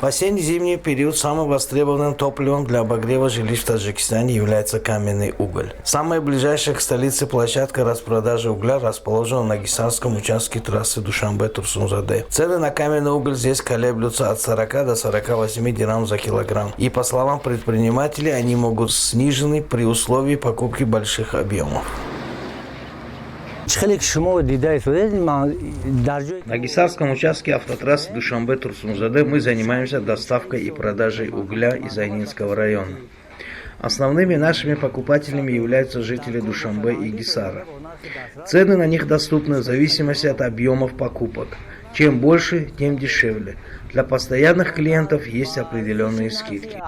В осенне-зимний период самым востребованным топливом для обогрева жилищ в Таджикистане является каменный уголь. Самая ближайшая к столице площадка распродажи угля расположена на Гисарском участке трассы Душанбе-Турсунзаде. Цены на каменный уголь здесь колеблются от 40 до 48 дирхам за килограмм. И по словам предпринимателей, они могут снижены при условии покупки больших объемов. На Гисарском участке автотрассы Душанбе-Турсунзаде мы занимаемся доставкой и продажей угля из Айнинского района. Основными нашими покупателями являются жители Душанбе и Гисара. Цены на них доступны в зависимости от объемов покупок. Чем больше, тем дешевле. Для постоянных клиентов есть определенные скидки.